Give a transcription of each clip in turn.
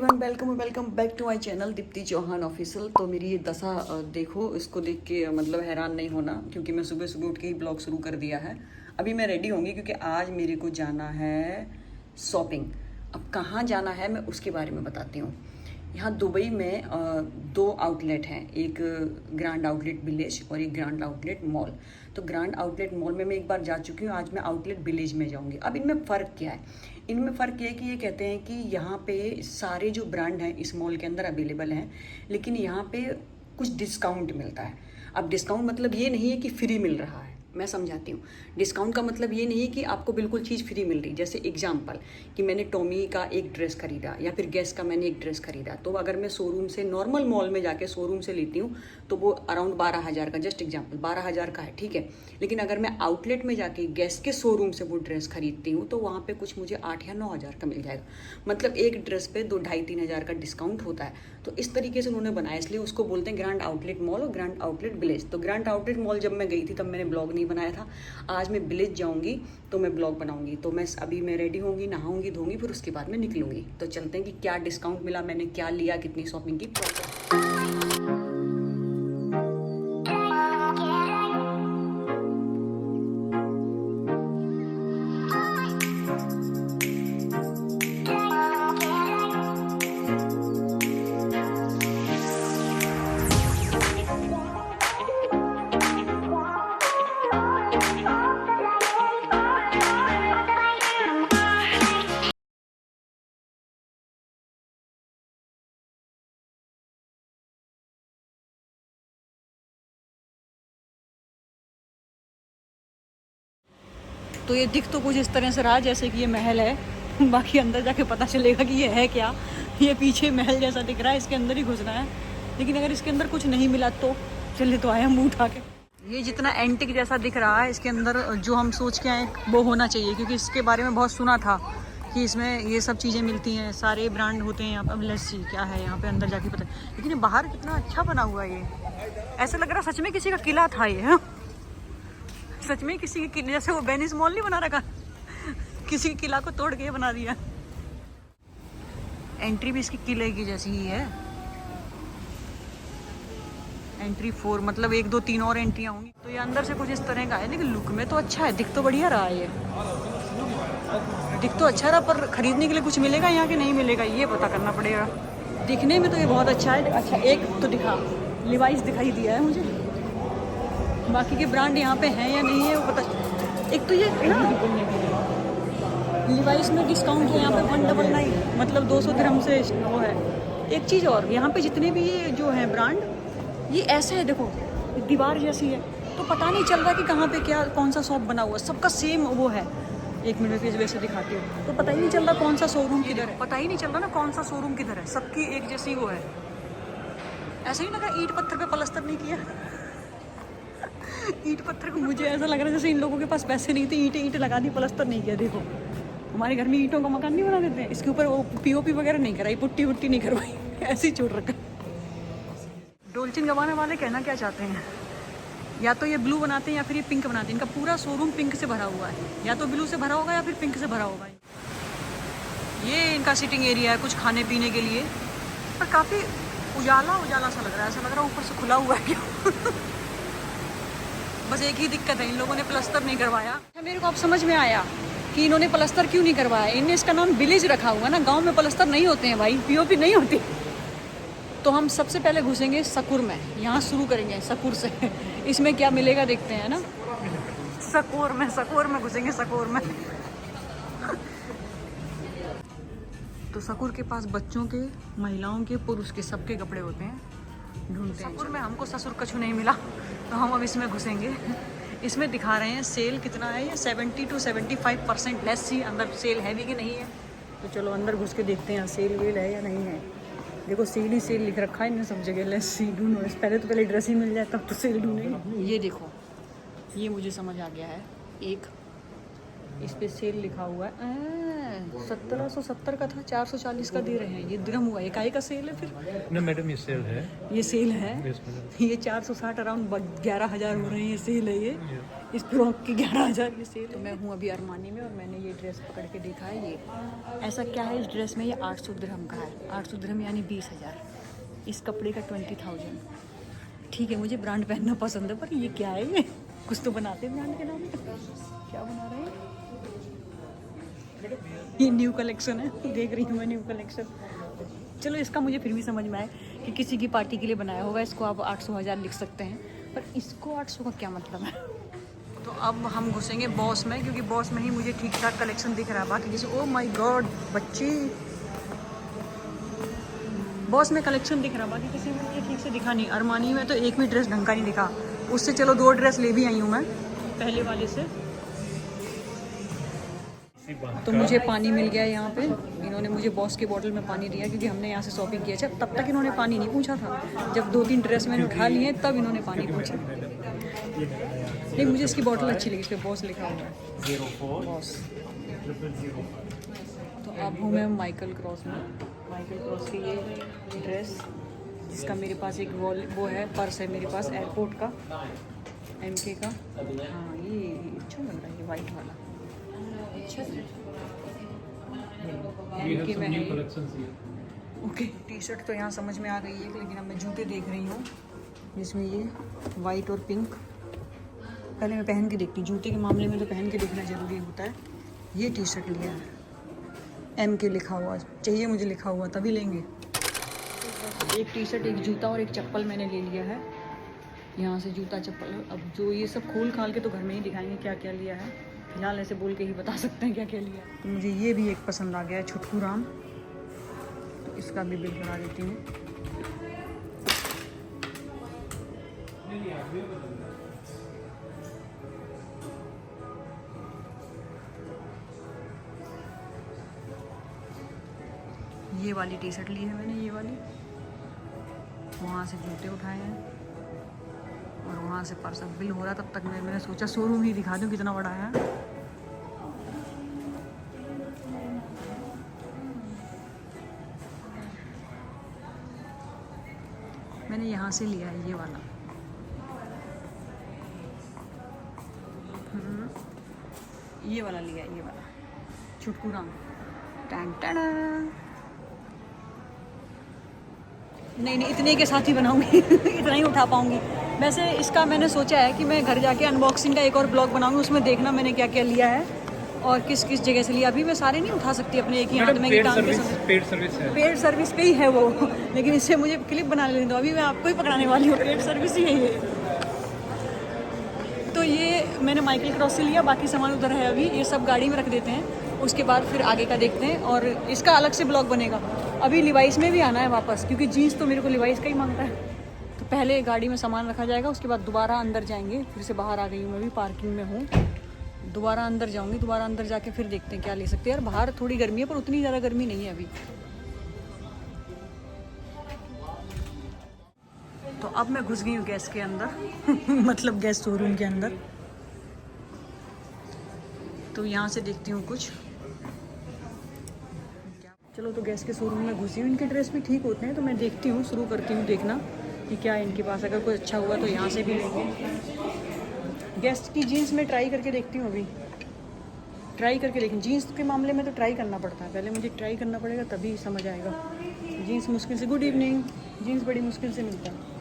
Everyone, welcome back to my channel Deepti Chauhan official. तो मेरी ये दशा देखो, इसको देख के मतलब हैरान नहीं होना, क्योंकि मैं सुबह सुबह उठ के ही ब्लॉग शुरू कर दिया है। अभी मैं रेडी होंगी क्योंकि आज मेरे को जाना है शॉपिंग। अब कहाँ जाना है मैं उसके बारे में बताती हूँ। यहाँ दुबई में दो आउटलेट हैं, एक ग्रैंड आउटलेट विलेज और एक ग्रैंड आउटलेट मॉल। तो ग्रैंड आउटलेट मॉल में मैं एक बार जा चुकी हूँ, आज मैं आउटलेट विलेज में जाऊँगी। अब इनमें फ़र्क क्या है? इनमें फ़र्क ये है कि ये कहते हैं कि यहाँ पे सारे जो ब्रांड हैं इस मॉल के अंदर अवेलेबल हैं, लेकिन यहाँ पे कुछ डिस्काउंट मिलता है। अब डिस्काउंट मतलब ये नहीं है कि फ्री मिल रहा है, मैं समझाती हूँ। डिस्काउंट का मतलब ये नहीं है कि आपको बिल्कुल चीज़ फ्री मिल रही। जैसे एग्जांपल कि मैंने टॉमी का एक ड्रेस खरीदा या फिर गेस का मैंने एक ड्रेस खरीदा, तो अगर मैं शोरूम से नॉर्मल मॉल में जाके शोरूम से लेती हूँ तो वो अराउंड 12,000 का, जस्ट एग्जांपल 12,000 का है, ठीक है। लेकिन अगर मैं आउटलेट में जाके गेस के शोरूम से वो ड्रेस खरीदती हूँ तो वहाँ पे कुछ मुझे 8 या 9,000 का मिल जाएगा। मतलब एक ड्रेस पे 2-2.5-3 हज़ार का डिस्काउंट होता है। तो इस तरीके से उन्होंने बनाया, इसलिए उसको बोलते हैं ग्रैंड आउटलेट मॉल और ग्रैंड आउटलेट विलेज। तो ग्रैंड आउटलेट मॉल जब मैं गई थी तब मैंने ब्लॉग नहीं बनाया था। आज मैं विलेज जाऊंगी तो मैं ब्लॉग बनाऊंगी। तो मैं रेडी होंगी, नहाऊंगी, धोऊंगी, फिर उसके बाद मैं निकलूंगी। तो चलते हैं कि क्या डिस्काउंट मिला, मैंने क्या लिया, कितनी शॉपिंग की। तो ये दिख तो कुछ इस तरह से रहा जैसे कि ये महल है, बाकी अंदर जाके पता चलेगा कि ये है क्या। ये पीछे महल जैसा दिख रहा है, इसके अंदर ही घुसना है। लेकिन अगर इसके अंदर कुछ नहीं मिला तो चले तो आया मुंह उठा के। ये जितना एंटिक जैसा दिख रहा है, इसके अंदर जो हम सोच के आए वो होना चाहिए, क्योंकि इसके बारे में बहुत सुना था कि इसमें ये सब चीज़ें मिलती हैं, सारे ब्रांड होते हैं यहाँ पर। अब लेट्स सी क्या है यहाँ पे, अंदर जाके पता। लेकिन ये बाहर कितना अच्छा बना हुआ है, ये ऐसा लग रहा है सच में किसी का किला था ये, है? सच में किसी के, जैसे वो वेनिस मॉल नहीं बना रखा, किसी के किला को तोड़ के बना दिया। एंट्री भी इसकी किले की जैसी ही है। एंट्री 4, मतलब 1 2 3 और एंट्रियाँ होंगी। तो ये अंदर से कुछ इस तरह का है, लेकिन लुक में तो अच्छा है, दिख तो बढ़िया रहा है। ये दिख तो अच्छा रहा, पर खरीदने के लिए कुछ मिलेगा यहाँ के नहीं मिलेगा ये पता करना पड़ेगा। दिखने में तो ये बहुत अच्छा है। अच्छा एक तो दिखा, लिवाइस दिखाई दिया है मुझे, बाकी के ब्रांड यहाँ पे हैं या नहीं है वो पता। एक तो ये लिवाइस में डिस्काउंट है यहाँ पे 199, मतलब 200 दिरहम से वो है। एक चीज़ और, यहाँ पे जितने भी ये जो हैं ब्रांड, ये ऐसे है, देखो दीवार जैसी है, तो पता नहीं चल रहा कि कहाँ पे क्या कौन सा शॉप बना हुआ है। सबका सेम वो है। 1 मिनट में वैसे दिखाती हूँ, तो पता ही नहीं चल रहा कौन सा शोरूम किधर है, पता ही नहीं चल रहा ना कौन सा शोरूम किधर है। सबकी एक जैसी वो है। ऐसे ही लगा ईंट पत्थर पे प्लास्टर नहीं किया। ईंट पत्थर को मुझे ऐसा लग रहा है जैसे इन लोगों के पास पैसे नहीं थे, ईंटें लगा दी, प्लास्टर नहीं किया। देखो हमारे घर में ईंटों का मकान नहीं बना देते हैं, इसके ऊपर वो पीओपी वगैरह नहीं कराई, पुट्टी वुट्टी नहीं करवाई, ऐसे ही छोड़ रखा। डोल्चिन गवाने वाले कहना क्या चाहते हैं, या तो ये ब्लू बनाते हैं या फिर ये पिंक बनाते हैं। इनका पूरा शोरूम पिंक से भरा हुआ है, या तो ब्लू से भरा होगा या फिर पिंक से भरा होगा। ये इनका सिटिंग एरिया है कुछ खाने पीने के लिए, पर काफ़ी उजाला उजाला सा लग रहा है, ऐसा लग रहा है ऊपर से खुला हुआ है क्या। बस एक ही दिक्कत है, इन लोगों ने प्लास्टर नहीं करवाया। मेरे को अब समझ में आया कि इन्होंने प्लास्टर क्यों नहीं करवाया। इन्हें इसका नाम विलेज रखा हुआ ना, गांव में प्लास्टर नहीं होते हैं भाई, पीओपी नहीं होती। तो हम सबसे पहले घुसेंगे सकूर में, यहाँ शुरू करेंगे सकूर से। इसमें क्या मिलेगा देखते हैं ना। सकूर में घुसेंगे, सकूर में। तो सकूर के पास बच्चों के, महिलाओं के, पुरुष के, सबके कपड़े होते हैं, ढूंढते हैं। सकूर में हमको ससुर कछु नहीं मिला, तो हम अब इसमें घुसेंगे। इसमें दिखा रहे हैं सेल कितना है, ये 70 to 75% लेस ही। अंदर सेल है भी कि नहीं है, तो चलो अंदर घुस के देखते हैं सेल वेल है या नहीं है। देखो सेल ही सेल लिख रखा है इन्हें सब जगह, लेस सी ढूंढो। पहले ड्रेस ही मिल जाए तब तो सेल ढूंढेंगे। ये देखो, ये मुझे समझ आ गया है। एक इस पे सेल लिखा हुआ है। 1770 का था, 440 का दे रहे हैं। ये दिरहम हुआ, ये काहे का सेल है फिर? ना मैडम ये सेल है। ये सेल है। Yes madam. ये 460 अराउंड 11,000 हो रहे हैं, ये सेल है ये। इस फ्रॉक की 11,000 ये सेल। तो मैं हूँ अभी अरमानी में और मैंने ये ड्रेस पकड़ के देखा है। ये ऐसा क्या है इस ड्रेस में, ये 800 दिरहम का है। 800 दिरहम यानी 20,000। इस कपड़े का 20,000। ठीक है, मुझे ब्रांड पहनना पसंद है, पर ये क्या है? ये कुछ तो बनाते हैं ब्रांड के नाम पे। क्या बना रहे हैं? ये न्यू कलेक्शन है, देख रही हूँ मैं न्यू कलेक्शन। चलो, इसका मुझे फिर भी समझ में आए कि किसी की पार्टी के लिए बनाया होगा। इसको आप 800 1000 लिख सकते हैं, पर इसको 800 का क्या मतलब है? तो अब हम घुसेंगे बॉस में, क्योंकि बॉस में ही मुझे ठीक ठाक कलेक्शन दिख रहा है। बाकी किसी, ओ माय गॉड बच्ची, बॉस में कलेक्शन दिख रहा, बाकी किसी में मुझे ठीक से दिखा नहीं। अरमानी में तो एक भी ड्रेस ढंग का नहीं दिखा। उससे चलो 2 ड्रेस ले भी आई हूँ मैं पहले वाले से। तो मुझे पानी मिल गया यहाँ पे। इन्होंने मुझे बॉस के बोतल में पानी दिया, क्योंकि हमने यहाँ से शॉपिंग किया। अच्छा, तब तक इन्होंने पानी नहीं पूछा था। जब 2-3 ड्रेस मैंने उठा लिए तब इन्होंने पानी पूछा। नहीं, मुझे इसकी बोतल अच्छी लगी, इस पर बॉस लिखा हुआ है, बॉस। तो अब हूँ मैं माइकल क्रॉस में। माइकल क्रॉस की ये ड्रेस, जिसका मेरे पास एक वो है, पर्स है मेरे पास एयरपोर्ट का, MK का। हाँ, ये अच्छा लग रहा है, ये वाइट वाला अच्छा है। MK में है। ओके, टी-शर्ट तो यहाँ समझ में आ गई है, लेकिन अब मैं जूते देख रही हूँ जिसमें ये वाइट और पिंक। पहले मैं पहन के देखती हूँ, जूते के मामले में तो पहन के देखना ज़रूरी होता है। ये टी-शर्ट लिया है, MK लिखा हुआ चाहिए मुझे, लिखा हुआ तभी लेंगे। एक टी-शर्ट, एक जूता और एक चप्पल मैंने ले लिया है। यहाँ से जूता चप्पल। अब जो ये सब खोल खाल के तो घर में ही दिखाएंगे क्या क्या लिया है। फिलहाल ऐसे बोल के ही बता सकते हैं क्या क्या लिया है। तो मुझे ये भी एक पसंद आ गया है, छुटकू राम। तो इसका भी बिल बना देती हूँ। ये वाली टी-शर्ट ली है मैंने, ये वाली। वहाँ से जूते उठाए हैं और वहाँ से पर्स। बिल हो रहा तब तक मैंने सोचा शोरूम ही दिखा दूँ कितना बड़ा है। मैंने यहाँ से लिया है ये वाला। ये वाला लिया है, ये वाला छुटकू राम। नहीं, इतने के साथ ही बनाऊंगी। इतना ही उठा पाऊंगी। वैसे इसका मैंने सोचा है कि मैं घर जाके अनबॉक्सिंग का एक और ब्लॉग बनाऊंगी, उसमें देखना मैंने क्या क्या लिया है और किस किस जगह से लिया। अभी मैं सारे नहीं उठा सकती अपने एक ही हाथ में। पेड सर्विस है, पेड सर्विस पे ही है वो। लेकिन इससे मुझे क्लिप बना लेने दो, अभी मैं आपको ही पकड़ाने वाली हूँ। पेड सर्विस ही है ये। तो ये मैंने माइकल क्रॉस से लिया, बाकी सामान उधर है अभी। ये सब गाड़ी में रख देते हैं, उसके बाद फिर आगे का देखते हैं और इसका अलग से ब्लॉग बनेगा। अभी लिवाइस में भी आना है वापस, क्योंकि जीन्स तो मेरे को लिवाइस का ही मांगता है। तो पहले गाड़ी में सामान रखा जाएगा, उसके बाद दोबारा अंदर जाएंगे। फिर से बाहर आ गई हूँ मैं भी, पार्किंग में हूँ। दोबारा अंदर जाऊँगी, दोबारा अंदर जाके फिर देखते हैं क्या ले सकते हैं। यार बाहर थोड़ी गर्मी है, पर उतनी ज़्यादा गर्मी नहीं है अभी। तो अब मैं घुस गई हूँ गैस के अंदर। मतलब गैस शोरूम के अंदर। तो यहाँ से देखती हूँ कुछ। चलो, तो गैस के शोरूम में घुसी हूँ। इनके ड्रेस भी ठीक होते हैं, तो मैं देखती हूँ, शुरू करती हूँ देखना कि क्या है इनके पास। अगर कोई अच्छा हुआ तो यहाँ से भी लेंगे। गैस की जीन्स में ट्राई करके देखती हूँ अभी। ट्राई करके देखें, जीन्स के मामले में तो ट्राई करना पड़ता है। पहले मुझे ट्राई करना पड़ेगा, तभी समझ आएगा। जीन्स मुश्किल से, गुड इवनिंग, जीन्स बड़ी मुश्किल से मिलता है।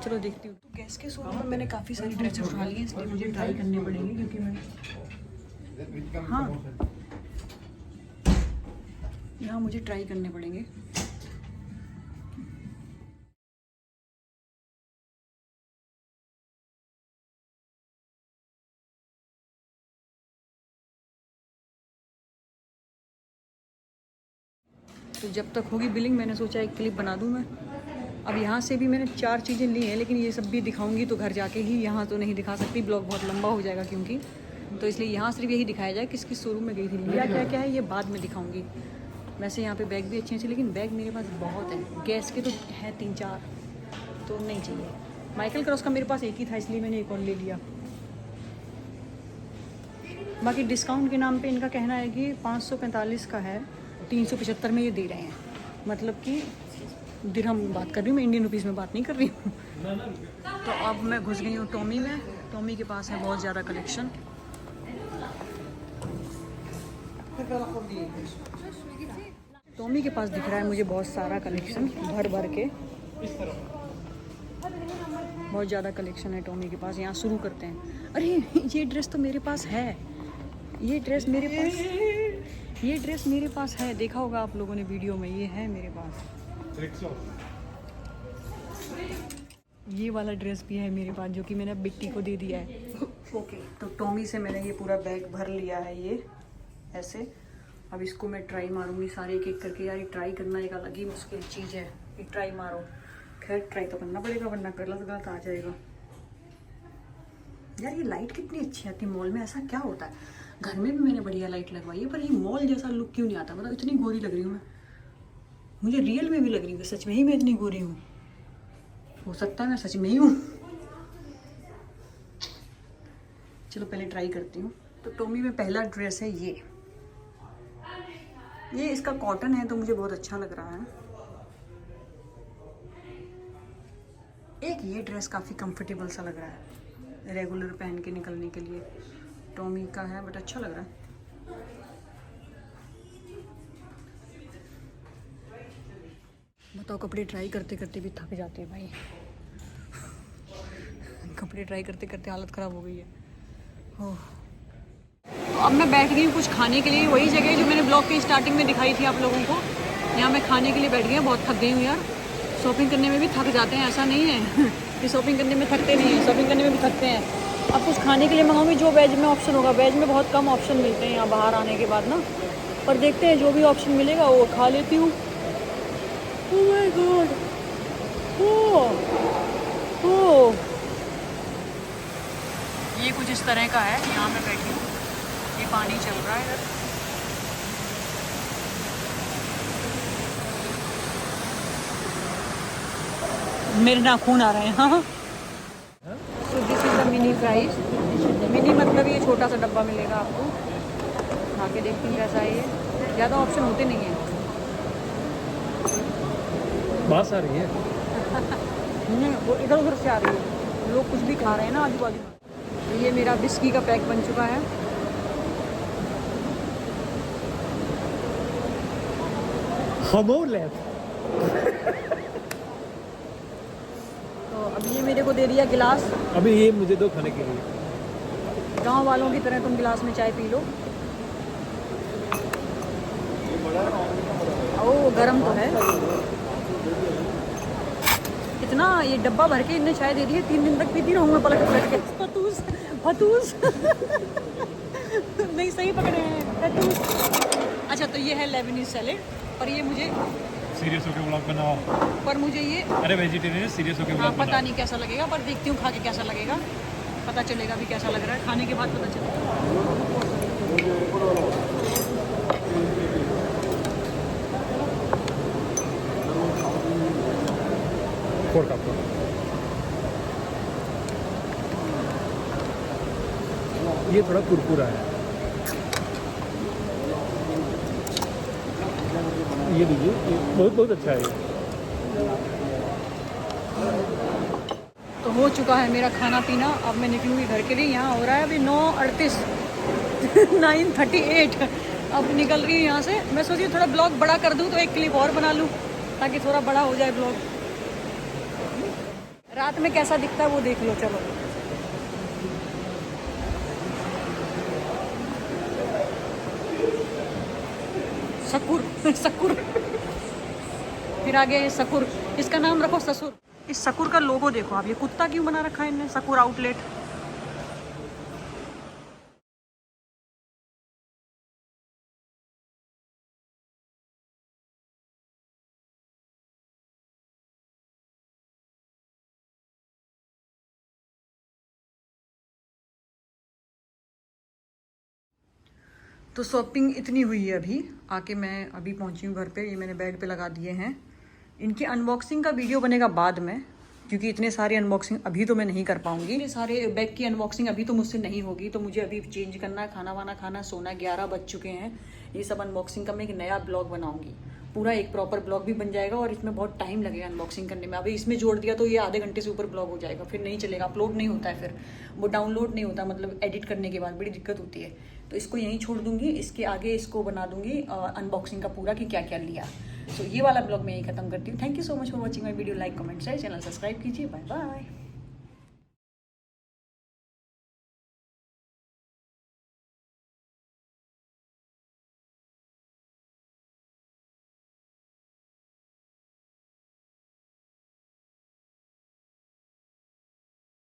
चलो देखती हूँ। तो गैस के शोरूम में मैंने काफ़ी सारी ड्रेसेस उठा ली हैं, इसलिए मुझे ट्राई करनी पड़ेगी, क्योंकि मैं यहाँ मुझे ट्राई करने पड़ेंगे। तो जब तक होगी बिलिंग, मैंने सोचा एक क्लिप बना दूँ मैं। अब यहाँ से भी मैंने 4 चीज़ें ली हैं, लेकिन ये सब भी दिखाऊंगी तो घर जाके ही, यहाँ तो नहीं दिखा सकती, ब्लॉग बहुत लंबा हो जाएगा क्योंकि। तो इसलिए यहाँ सिर्फ यही दिखाया जाए किस किस शोरूम में गई थी, लिया क्या क्या है, ये बाद में दिखाऊंगी। वैसे यहाँ पे बैग भी अच्छे हैं, लेकिन बैग मेरे पास बहुत है। गैस के तो है 3-4, तो नहीं चाहिए। माइकल क्रॉस का मेरे पास एक ही था, इसलिए मैंने एक और ले लिया। बाकी डिस्काउंट के नाम पे इनका कहना है कि 545 का है, 375 में ये दे रहे हैं। मतलब कि दिरहम बात कर रही हूँ मैं, इंडियन रुपीज़ में बात नहीं कर रही हूँ। तो अब मैं घुस गई हूँ टॉमी में। टॉमी के पास है बहुत ज़्यादा कलेक्शन। टॉमी के पास दिख रहा है मुझे बहुत सारा कलेक्शन, भर भर के बहुत ज़्यादा कलेक्शन है टॉमी के पास। यहाँ शुरू करते हैं। अरे ये ड्रेस तो मेरे पास है, ये ड्रेस मेरे पास है, देखा होगा आप लोगों ने वीडियो में, ये है मेरे पास। ये वाला ड्रेस भी है मेरे पास जो कि मैंने बिट्टी को दे दिया है। ओके तो टॉमी से मैंने ये पूरा बैग भर लिया है, ये ऐसे। अब इसको मैं ट्राई मारूंगी सारे एक एक करके। यार ये ट्राई करना एक अलग ही मुश्किल चीज़ है, ये ट्राई मारो। खैर ट्राई तो करना पड़ेगा वरना गलत आ जाएगा। यार ये लाइट कितनी अच्छी आती है मॉल में, ऐसा क्या होता है? घर में भी मैंने बढ़िया लाइट लगवाई है पर ये मॉल जैसा लुक क्यों नहीं आता? मतलब इतनी गोरी लग रही हूँ मैं, मुझे रियल में भी लग रही हूँ सच में ही मैं इतनी गोरी हूँ। हो सकता है मैं सच में ही हूँ। चलो पहले ट्राई करती हूँ। तो टॉमी में पहला ड्रेस है ये इसका कॉटन है तो मुझे बहुत अच्छा लग रहा है। एक ये ड्रेस काफ़ी कंफर्टेबल सा लग रहा है, रेगुलर पहन के निकलने के लिए। टॉमी का है बट अच्छा लग रहा है। बताओ, कपड़े ट्राई करते करते भी थक जाते हैं भाई। कपड़े ट्राई करते करते हालत ख़राब हो गई है। ओह, तो अब मैं बैठ गई हूँ कुछ खाने के लिए। वही जगह जो मैंने ब्लॉग की स्टार्टिंग में दिखाई थी आप लोगों को, यहाँ मैं खाने के लिए बैठ गई हूँ। बहुत थक गई हूँ यार, शॉपिंग करने में भी थक जाते हैं, ऐसा नहीं है कि शॉपिंग करने में थकते नहीं हैं, शॉपिंग करने में भी थकते हैं। अब कुछ खाने के लिए मंगाऊंगी जो वेज में ऑप्शन होगा। वेज में बहुत कम ऑप्शन मिलते हैं यहाँ बाहर आने के बाद ना, पर देखते हैं जो भी ऑप्शन मिलेगा वो खा लेती हूँ। ओह माय गॉड, ओह ये कुछ इस तरह का है। यहाँ मैं बैठी हूँ, ये पानी चल रहा है इधर। मेरे नाखून आ रहे हैं। हाँ, so this is the mini price. Mini मतलब ये छोटा सा डब्बा मिलेगा आपको। खा के देखती हूँ कैसा है ये। ज़्यादा ऑप्शन होते नहीं हैं। बास आ रही है। नहीं, वो इधर उधर से आ रही है, लोग कुछ भी खा रहे हैं ना आजू बाजू में। ये मेरा बिस्की का पैक बन चुका है। तो अब ये मेरे को दे दिया गिलास। अभी ये मुझे दो खाने के लिए। गांव वालों की तरह तुम गिलास में चाय पी लो। ओ गरम तो है। इतना ये डब्बा भर के इनने चाय दे दी है, 3 दिन तक पीती रहूँगा पलट पलट के। फतूस नहीं सही पकड़े हैं, फतूस। अच्छा तो ये है लेबनीज सैलेड, और ये मुझे सीरियस होके ब्लॉग बनाओ। पर मुझे ये अरे वेजिटेरियन सीरियस होके हाँ ब्लॉग बनाओ। पता नहीं कैसा लगेगा, पर देखती हूँ खा के कैसा लगेगा। पता चलेगा भी कैसा लग रहा है, खाने के बाद पता चलेगा। फोड़ का फोड़। ये थोड़ा कुरकुरा है। ये लीजिए, ये बहुत बहुत अच्छा है। तो हो चुका है मेरा खाना पीना। अब मैं निकलूँगी घर के लिए। यहाँ हो रहा है अभी 9:38 9:38। अब निकल रही हूँ यहाँ से। मैं सोची थोड़ा ब्लॉग बड़ा कर दूँ तो एक क्लिप और बना लूँ ताकि थोड़ा बड़ा हो जाए ब्लॉग। रात में कैसा दिखता है वो देख लो। चलो सकुर सकुर, फिर आगे सकुर, इसका नाम रखो ससुर। इस सकुर का लोगो देखो आप, ये कुत्ता क्यों बना रखा है इनने, सकुर आउटलेट। तो शॉपिंग इतनी हुई है अभी। आके मैं अभी पहुंची हूँ घर पे। ये मैंने बेड पे लगा दिए हैं। इनकी अनबॉक्सिंग का वीडियो बनेगा बाद में, क्योंकि इतने सारे अनबॉक्सिंग अभी तो मैं नहीं कर पाऊंगी, इतने सारे बैग की अनबॉक्सिंग अभी तो मुझसे नहीं होगी। तो मुझे अभी चेंज करना है, खाना वाना खाना, सोना, 11 बज चुके हैं। ये सब अनबॉक्सिंग का मैं एक नया ब्लॉग बनाऊंगी, पूरा एक प्रॉपर ब्लॉग भी बन जाएगा और इसमें बहुत टाइम लगेगा अनबॉक्सिंग करने में। अभी इसमें जोड़ दिया तो ये आधे घंटे से ऊपर ब्लॉग हो जाएगा, फिर नहीं चलेगा, अपलोड नहीं होता है, फिर वो डाउनलोड नहीं होता, मतलब एडिट करने के बाद बड़ी दिक्कत होती है। तो इसको यहीं छोड़ दूंगी, इसके आगे इसको बना दूंगी अनबॉक्सिंग का पूरा कि क्या क्या लिया। सो ये वाला ब्लॉग मैं यहीं खत्म करती हूँ। Thank you so much for watching my video. Like comment share, channel subscribe कीजिए। Bye bye.